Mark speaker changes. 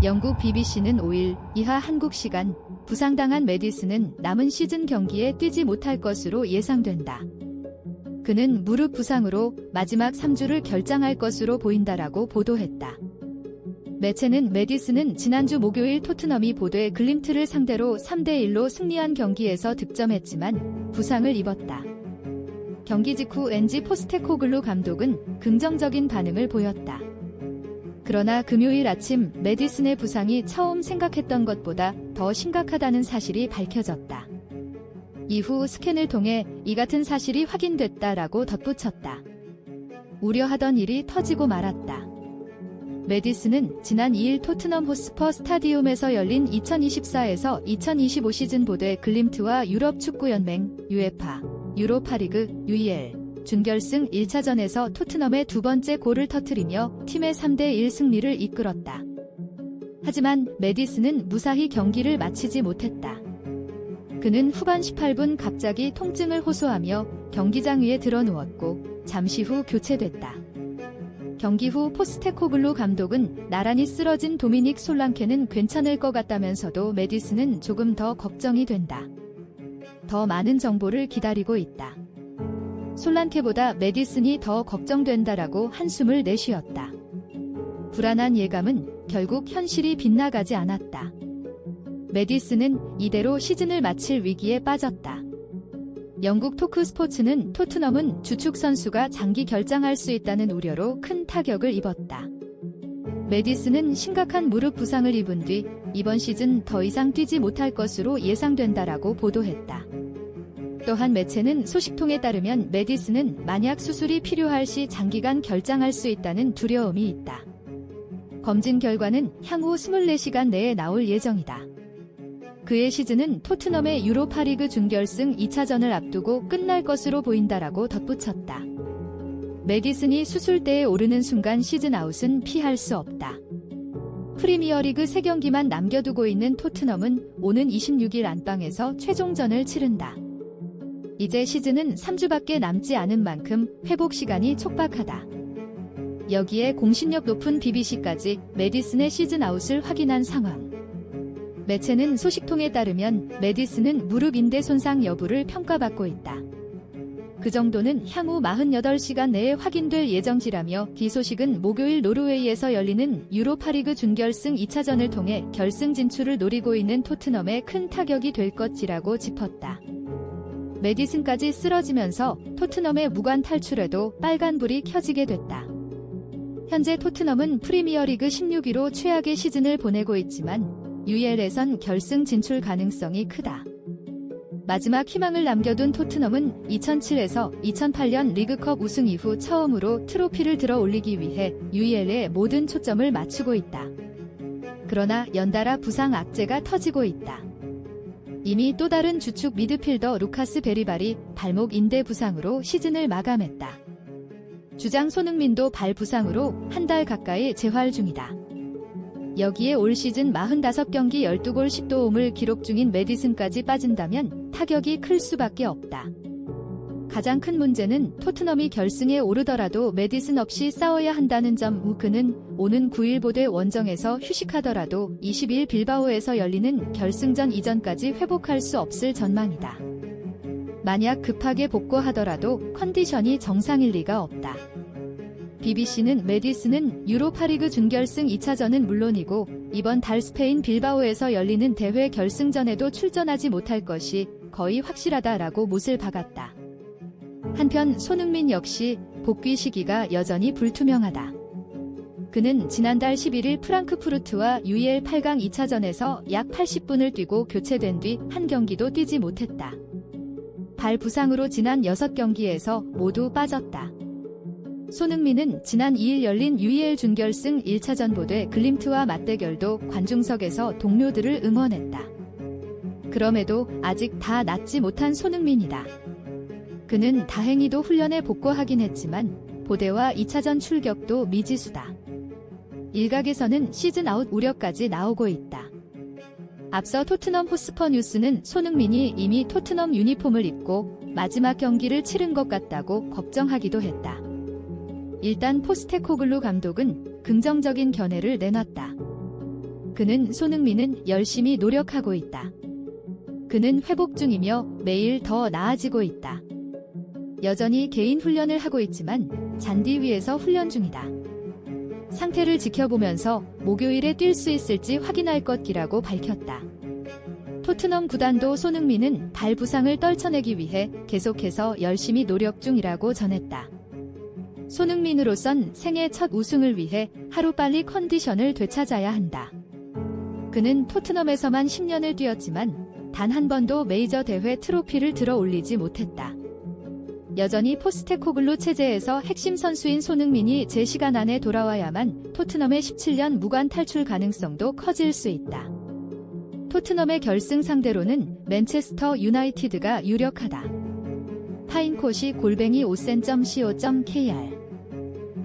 Speaker 1: 영국 BBC는 5일 이하 한국 시간 부상당한 메디슨은 남은 시즌 경기에 뛰지 못할 것으로 예상된다. 그는 무릎 부상으로 마지막 3주를 결장할 것으로 보인다라고 보도했다. 매체는 메디슨은 지난주 목요일 토트넘이 보드 글림트를 상대로 3대1로 승리한 경기에서 득점했지만 부상을 입었다. 경기 직후 엔지 포스테코글루 감독은 긍정적인 반응을 보였다. 그러나 금요일 아침 메디슨의 부상이 처음 생각했던 것보다 더 심각하다는 사실이 밝혀졌다. 이후 스캔을 통해 이 같은 사실이 확인됐다라고 덧붙였다. 우려하던 일이 터지고 말았다. 메디슨은 지난 2일 토트넘 호스퍼 스타디움에서 열린 2024에서 2025 시즌 보드 글림트와 유럽축구연맹, UEFA, 유로파리그, UEL, 준결승 1차전에서 토트넘의 두 번째 골을 터뜨리며 팀의 3대1 승리를 이끌었다. 하지만 메디슨은 무사히 경기를 마치지 못했다. 그는 후반 18분 갑자기 통증을 호소하며 경기장 위에 드러누웠고 잠시 후 교체됐다. 경기 후 포스테코글루 감독은 나란히 쓰러진 도미닉 솔랑케는 괜찮을 것 같다면서도 메디슨은 조금 더 걱정이 된다. 더 많은 정보를 기다리고 있다. 솔란케보다 메디슨이 더 걱정된다라고 한숨을 내쉬었다. 불안한 예감은 결국 현실이 빗나가지 않았다. 메디슨은 이대로 시즌을 마칠 위기에 빠졌다. 영국 토크스포츠는 토트넘은 주축 선수가 장기 결장할 수 있다는 우려로 큰 타격을 입었다. 메디슨은 심각한 무릎 부상을 입은 뒤 이번 시즌 더 이상 뛰지 못할 것으로 예상된다라고 보도했다. 또한 매체는 소식통에 따르면 메디슨은 만약 수술이 필요할 시 장기간 결장할 수 있다는 두려움이 있다. 검진 결과는 향후 24시간 내에 나올 예정이다. 그의 시즌은 토트넘의 유로파리그 준결승 2차전을 앞두고 끝날 것으로 보인다라고 덧붙였다. 메디슨이 수술대에 오르는 순간 시즌 아웃은 피할 수 없다. 프리미어리그 3경기만 남겨두고 있는 토트넘은 오는 26일 안방에서 최종전을 치른다. 이제 시즌은 3주밖에 남지 않은 만큼 회복 시간이 촉박하다. 여기에 공신력 높은 BBC까지 메디슨의 시즌 아웃을 확인한 상황. 매체는 소식통에 따르면 메디슨은 무릎 인대 손상 여부를 평가받고 있다. 그 정도는 향후 48시간 내에 확인될 예정지라며 이 소식은 목요일 노르웨이에서 열리는 유로파리그 준결승 2차전을 통해 결승 진출을 노리고 있는 토트넘에 큰 타격이 될 것이라고 짚었다. 메디슨까지 쓰러지면서 토트넘의 무관 탈출에도 빨간불이 켜지게 됐다. 현재 토트넘은 프리미어리그 16위로 최악의 시즌을 보내고 있지만 UEL에선 결승 진출 가능성이 크다. 마지막 희망을 남겨둔 토트넘은 2007에서 2008년 리그컵 우승 이후 처음으로 트로피를 들어 올리기 위해 UEL에 모든 초점을 맞추고 있다. 그러나 연달아 부상 악재가 터지고 있다. 이미 또 다른 주축 미드필더 루카스 베리발이 발목 인대 부상으로 시즌을 마감했다. 주장 손흥민도 발 부상으로 한 달 가까이 재활 중이다. 여기에 올 시즌 45경기 12골 10도움을 기록 중인 메디슨까지 빠진다면 타격이 클 수밖에 없다. 가장 큰 문제는 토트넘이 결승에 오르더라도 메디슨 없이 싸워야 한다는 점. 그는 오는 9일 보드 원정에서 휴식하더라도 20일 빌바오에서 열리는 결승전 이전까지 회복할 수 없을 전망이다. 만약 급하게 복구하더라도 컨디션이 정상일 리가 없다. BBC는 메디슨은 유로파리그 준결승 2차전은 물론이고 이번 달 스페인 빌바오에서 열리는 대회 결승전에도 출전하지 못할 것이 거의 확실하다라고 못을 박았다. 한편 손흥민 역시 복귀 시기가 여전히 불투명하다. 그는 지난달 11일 프랑크푸르트와 UEL 8강 2차전에서 약 80분을 뛰고 교체된 뒤 한 경기도 뛰지 못했다. 발 부상으로 지난 6경기에서 모두 빠졌다. 손흥민은 지난 2일 열린 UEL 준결승 1차전 보드 글림트와 맞대결도 관중석에서 동료들을 응원했다. 그럼에도 아직 다 낫지 못한 손흥민이다. 그는 다행히도 훈련에 복귀하긴 했지만 보대와 2차전 출격도 미지수다. 일각에서는 시즌 아웃 우려까지 나오고 있다. 앞서 토트넘 호스퍼 뉴스는 손흥민이 이미 토트넘 유니폼을 입고 마지막 경기를 치른 것 같다고 걱정하기도 했다. 일단 포스테코글루 감독은 긍정적인 견해를 내놨다. 그는 손흥민은 열심히 노력하고 있다. 그는 회복 중이며 매일 더 나아지고 있다. 여전히 개인 훈련을 하고 있지만 잔디 위에서 훈련 중이다. 상태를 지켜보면서 목요일에 뛸 수 있을지 확인할 것이라고 밝혔다. 토트넘 구단도 손흥민은 발 부상을 떨쳐내기 위해 계속해서 열심히 노력 중이라고 전했다. 손흥민으로선 생애 첫 우승을 위해 하루빨리 컨디션을 되찾아야 한다. 그는 토트넘에서만 10년을 뛰었지만 단 한 번도 메이저 대회 트로피를 들어 올리지 못했다. 여전히 포스테코글루 체제에서 핵심 선수인 손흥민이 제 시간 안에 돌아와야만 토트넘의 17년 무관 탈출 가능성도 커질 수 있다. 토트넘의 결승 상대로는 맨체스터 유나이티드가 유력하다. 파인콧이 @osen.co.kr